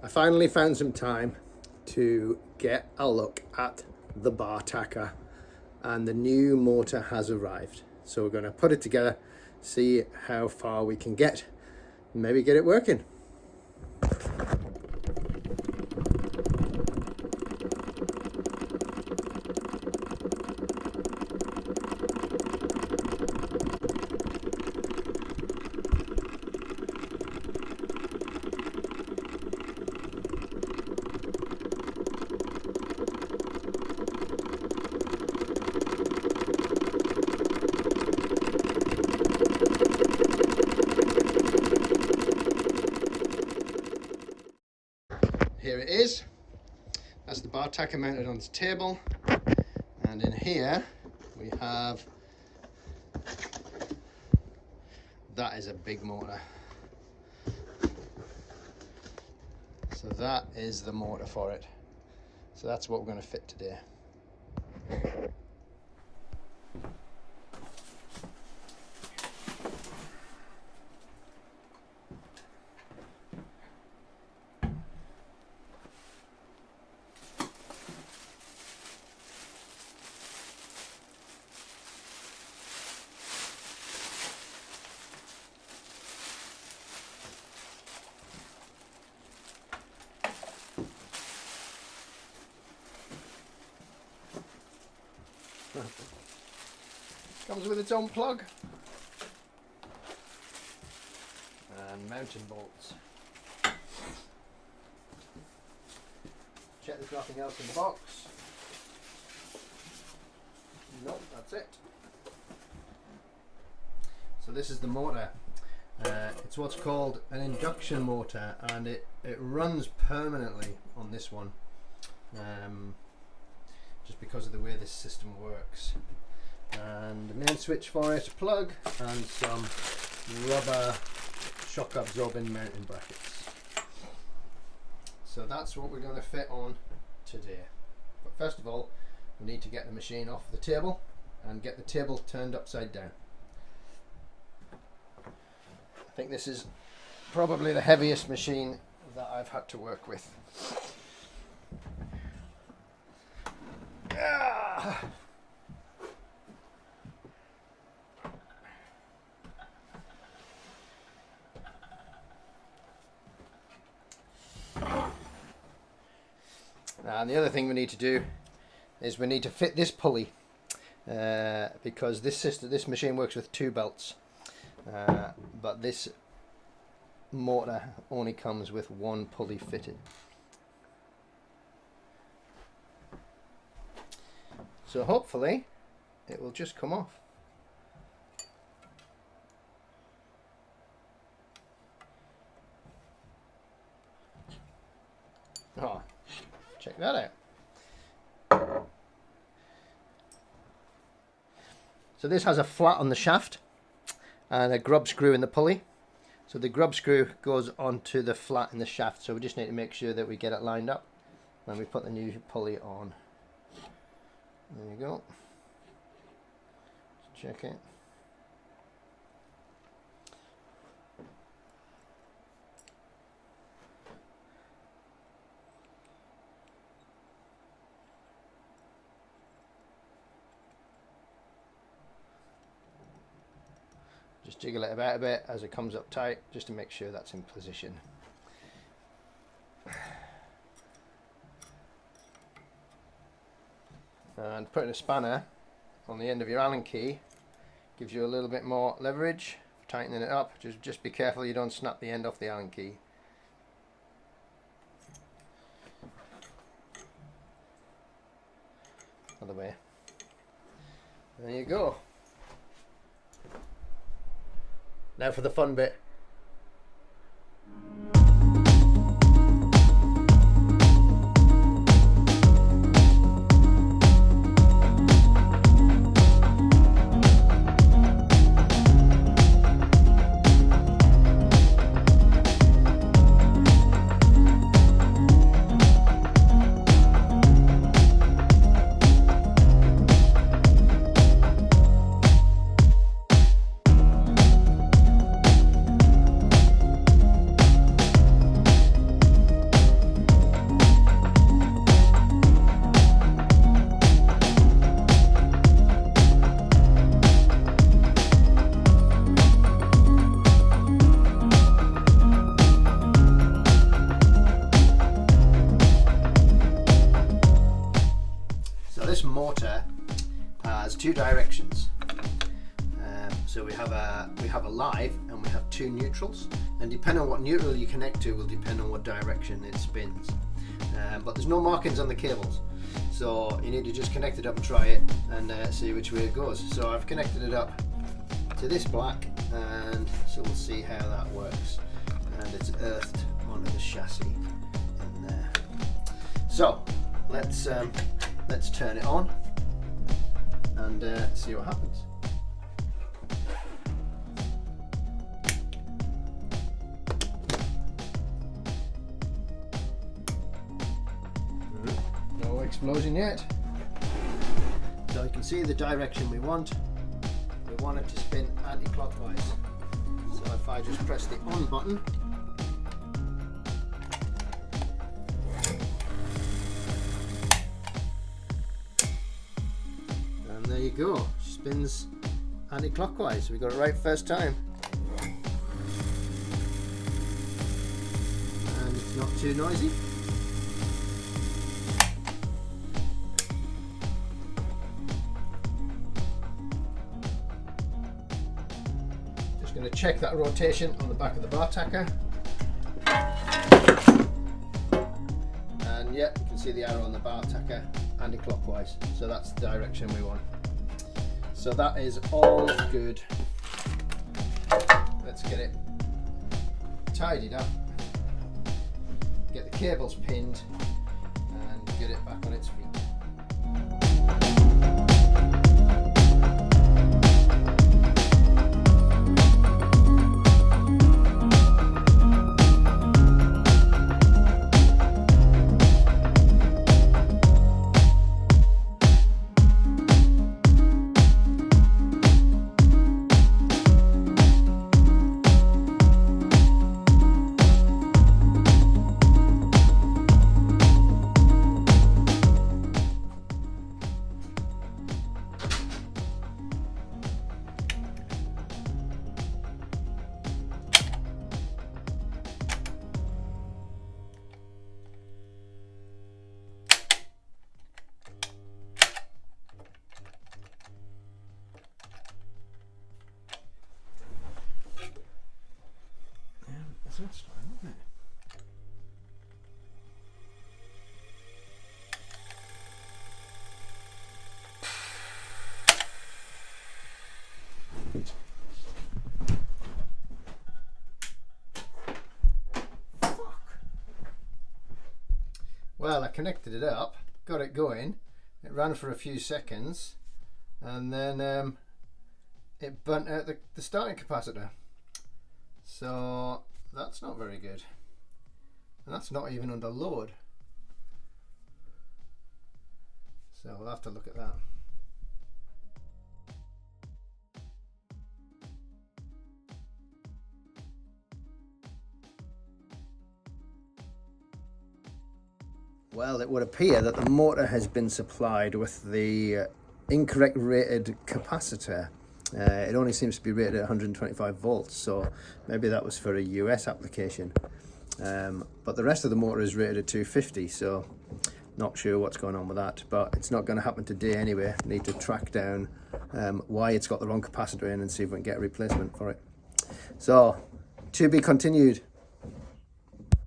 I finally found some time to get a look at the Bartacker, and the new motor has arrived. So we're going to put it together, see how far we can get, maybe get it working. Here it is. That's the Bartacker mounted on the table, and in here we have, that is a big motor. So that is the motor for it. So that's what we're going to fit today. Comes with its own plug and mounting bolts. Check there's nothing else in the box. Nope, that's it. So this is the motor. It's what's called an induction motor, and it runs permanently on this one, just because of the way this system works. And the main switch for it, a plug, and some rubber shock absorbing mounting brackets. So that's what we're going to fit on today. But first of all, we need to get the machine off the table and get the table turned upside down. I think this is probably the heaviest machine that I've had to work with. Ah! And the other thing we need to do is we need to fit this pulley, because this machine works with 2 belts, but this motor only comes with 1 pulley fitted. So hopefully it will just come off. Oh, check that out. So this has a flat on the shaft and a grub screw in the pulley. So the grub screw goes onto the flat in the shaft, so we just need to make sure that we get it lined up when we put the new pulley on. There you go. Let's check it. Just jiggle it about a bit as it comes up tight, just to make sure that's in position. And putting a spanner on the end of your Allen key gives you a little bit more leverage for tightening it up. Just be careful you don't snap the end off the Allen key. Other way. There you go. Now for the fun bit. motor has two directions. So we have a live and we have two neutrals, and depending on what neutral you connect to will depend on what direction it spins. But there's no markings on the cables, so you need to just connect it up and try it and see which way it goes. So I've connected it up to this black, and so we'll see how that works. And it's earthed onto the chassis in there. So let's turn it on and see what happens. No explosion yet. So you can see the direction we want. We want it to spin anti-clockwise. So if I just press the on button, and there you go, spins anti-clockwise. We got it right first time. And it's not too noisy. Going to check that rotation on the back of the bartacker, and yeah, you can see the arrow on the bartacker anti-clockwise, so that's the direction we want. So that is all good. Let's get it tidied up, get the cables pinned, and get it back on its feet. That's fine, isn't it? Well, I connected it up, got it going, it ran for a few seconds, and then it burnt out the starting capacitor. So that's not very good, and that's not even under load, so we'll have to look at that. Well, it would appear that the motor has been supplied with the incorrect rated capacitor. It only seems to be rated at 125 volts, so maybe that was for a US application. But the rest of the motor is rated at 250, so not sure what's going on with that. But it's not going to happen today anyway. Need to track down why it's got the wrong capacitor in and see if we can get a replacement for it. So, to be continued.